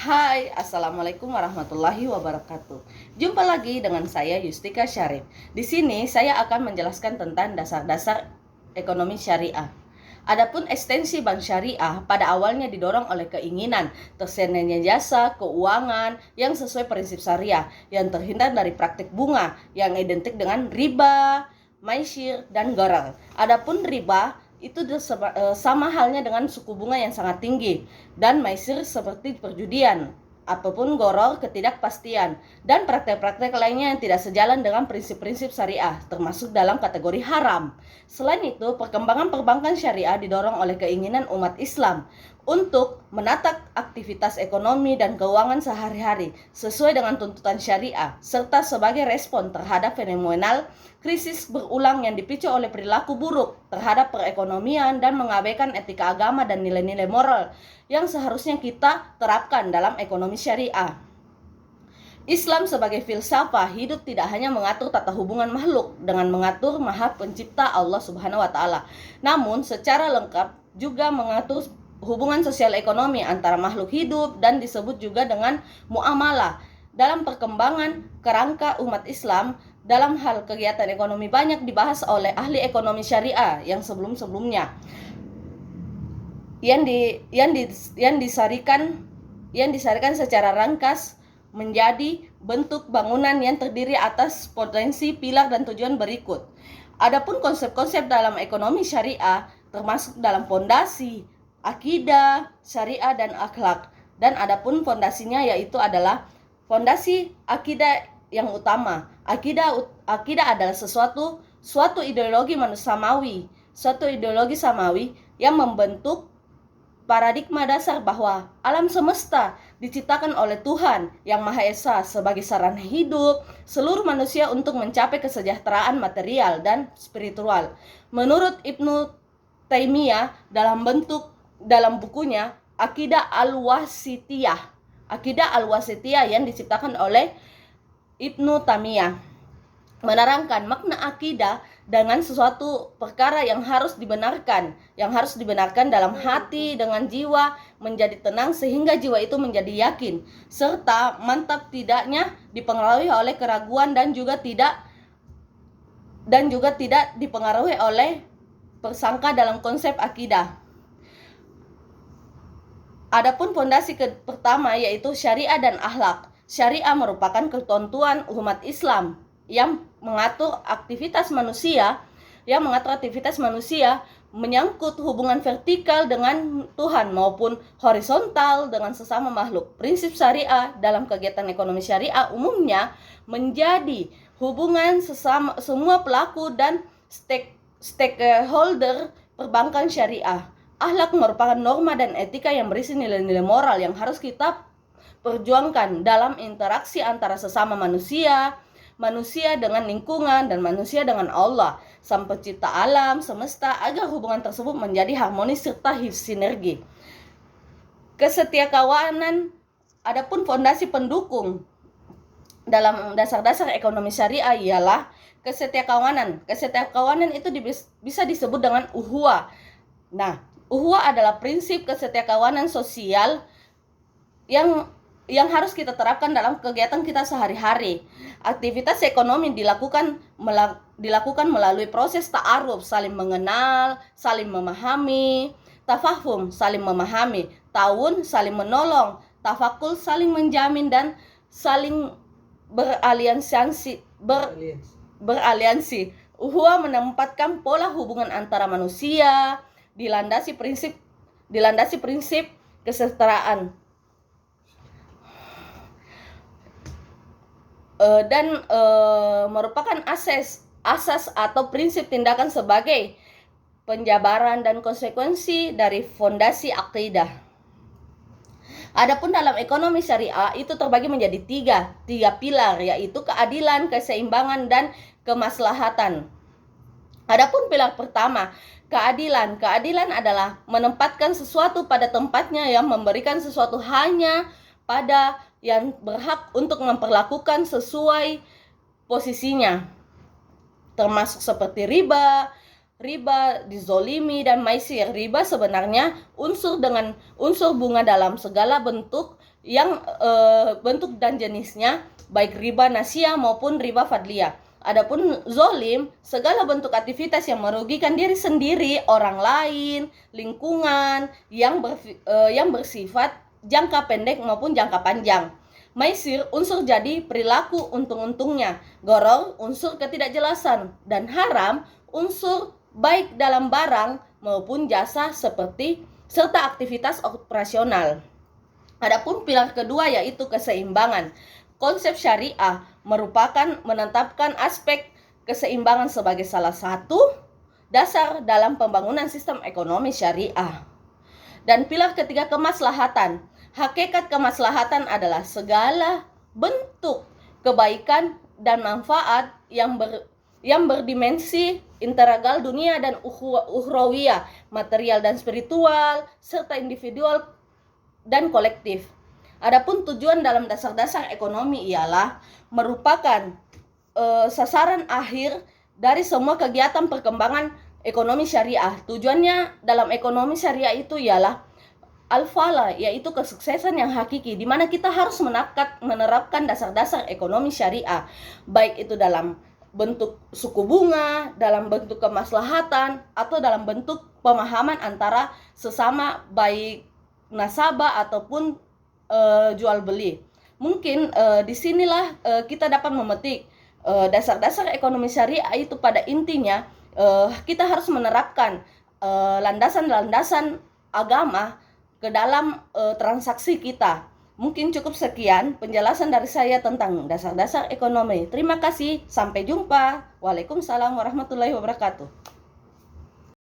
Hai, Assalamualaikum warahmatullahi wabarakatuh. Jumpa lagi dengan saya Yustika Syarif. Di sini saya akan menjelaskan tentang dasar-dasar ekonomi syariah. Adapun ekstensi bank syariah pada awalnya didorong oleh keinginan tersedianya jasa keuangan yang sesuai prinsip syariah, yang terhindar dari praktik bunga yang identik dengan riba, maisir, dan gharar. Adapun riba itu sama halnya dengan suku bunga yang sangat tinggi, dan maisir seperti perjudian, apapun gharar ketidakpastian, dan praktek-praktek lainnya yang tidak sejalan dengan prinsip-prinsip syariah, termasuk dalam kategori haram. Selain itu, perkembangan perbankan syariah didorong oleh keinginan umat Islam untuk menata aktivitas ekonomi dan keuangan sehari-hari sesuai dengan tuntutan syariah, serta sebagai respon terhadap fenomenal krisis berulang yang dipicu oleh perilaku buruk terhadap perekonomian dan mengabaikan etika agama dan nilai-nilai moral yang seharusnya kita terapkan dalam ekonomi syariah. Islam sebagai filsafah hidup tidak hanya mengatur tata hubungan makhluk dengan mengatur Maha Pencipta Allah Subhanahu wa taala, namun secara lengkap juga mengatur hubungan sosial ekonomi antara makhluk hidup, dan disebut juga dengan muamalah. Dalam perkembangan kerangka umat Islam dalam hal kegiatan ekonomi banyak dibahas oleh ahli ekonomi syariah yang sebelum-sebelumnya yang disarikan secara ringkas menjadi bentuk bangunan yang terdiri atas potensi, pilar, dan tujuan berikut. Adapun konsep-konsep dalam ekonomi syariah termasuk dalam fondasi, akidah, syariah, dan akhlak. Dan adapun fondasinya yaitu adalah fondasi akidah yang utama. Akidah adalah suatu ideologi samawi, suatu ideologi samawi yang membentuk paradigma dasar bahwa alam semesta diciptakan oleh Tuhan yang Maha Esa sebagai sarana hidup seluruh manusia untuk mencapai kesejahteraan material dan spiritual. Menurut Ibnu Taimiyah dalam bukunya Aqidah Al-Wasithiyah yang diciptakan oleh Ibnu Taimiyah menerangkan makna akidah dengan sesuatu perkara yang harus dibenarkan dalam hati dengan jiwa menjadi tenang sehingga jiwa itu menjadi yakin serta mantap, tidaknya dipengaruhi oleh keraguan dan juga tidak dipengaruhi oleh persangka dalam konsep akidah. Adapun fondasi pertama yaitu syariah dan akhlak. Syariah merupakan ketentuan umat Islam yang mengatur aktivitas manusia menyangkut hubungan vertikal dengan Tuhan maupun horizontal dengan sesama makhluk. Prinsip syariah dalam kegiatan ekonomi syariah umumnya menjadi hubungan semua pelaku dan stakeholder perbankan syariah. Akhlak merupakan norma dan etika yang berisi nilai-nilai moral yang harus kita perjuangkan dalam interaksi antara sesama manusia dengan lingkungan, dan manusia dengan Allah, Sang Pencipta alam semesta, agar hubungan tersebut menjadi harmonis serta sinergi. Kesetiakawanan. Adapun fondasi pendukung dalam dasar-dasar ekonomi syariah ialah kesetiakawanan. Kesetiakawanan itu bisa disebut dengan uhuwah. Nah, uhuwah adalah prinsip kesetiakawanan sosial yang harus kita terapkan dalam kegiatan kita sehari-hari. Aktivitas ekonomi dilakukan melalui proses ta'aruf, saling mengenal, saling memahami, tafahum, saling memahami, ta'awun, saling menolong, tafakul, saling menjamin, dan saling beraliansi. Uhuwah menempatkan pola hubungan antara manusia dilandasi prinsip kesetaraan dan merupakan asas atau prinsip tindakan sebagai penjabaran dan konsekuensi dari fondasi akidah. Adapun dalam ekonomi syariah itu terbagi menjadi tiga pilar, yaitu keadilan, keseimbangan, dan kemaslahatan. Adapun pilar pertama, keadilan. Keadilan adalah menempatkan sesuatu pada tempatnya, yang memberikan sesuatu hanya pada yang berhak untuk memperlakukan sesuai posisinya, termasuk seperti riba riba, dizolimi, dan maisir. Riba sebenarnya unsur dengan unsur bunga dalam segala bentuk yang bentuk dan jenisnya, baik riba nasia maupun riba fadliyah. Adapun zolim, segala bentuk aktivitas yang merugikan diri sendiri, orang lain, lingkungan, yang bersifat jangka pendek maupun jangka panjang. Maisir, unsur jadi perilaku untung-untungnya. Goror, unsur ketidakjelasan. Dan haram, unsur baik dalam barang maupun jasa serta aktivitas operasional. Adapun pilar kedua yaitu keseimbangan. Konsep syariah merupakan menetapkan aspek keseimbangan sebagai salah satu dasar dalam pembangunan sistem ekonomi syariah. Dan pilar ketiga, kemaslahatan. Hakikat kemaslahatan adalah segala bentuk kebaikan dan manfaat yang berdimensi integral dunia dan ukhrawiyah, material dan spiritual, serta individual dan kolektif. Adapun tujuan dalam dasar-dasar ekonomi ialah merupakan sasaran akhir dari semua kegiatan perkembangan ekonomi syariah. Tujuannya dalam ekonomi syariah itu ialah al-falah, yaitu kesuksesan yang hakiki, di mana kita harus menerapkan dasar-dasar ekonomi syariah, baik itu dalam bentuk suku bunga, dalam bentuk kemaslahatan, atau dalam bentuk pemahaman antara sesama, baik nasabah ataupun jual beli. Mungkin disinilah kita dapat memetik dasar-dasar ekonomi syariah itu pada intinya kita harus menerapkan landasan-landasan agama ke dalam transaksi kita. Mungkin cukup sekian penjelasan dari saya tentang dasar-dasar ekonomi. Terima kasih, sampai jumpa. Waalaikumsalam warahmatullahi wabarakatuh.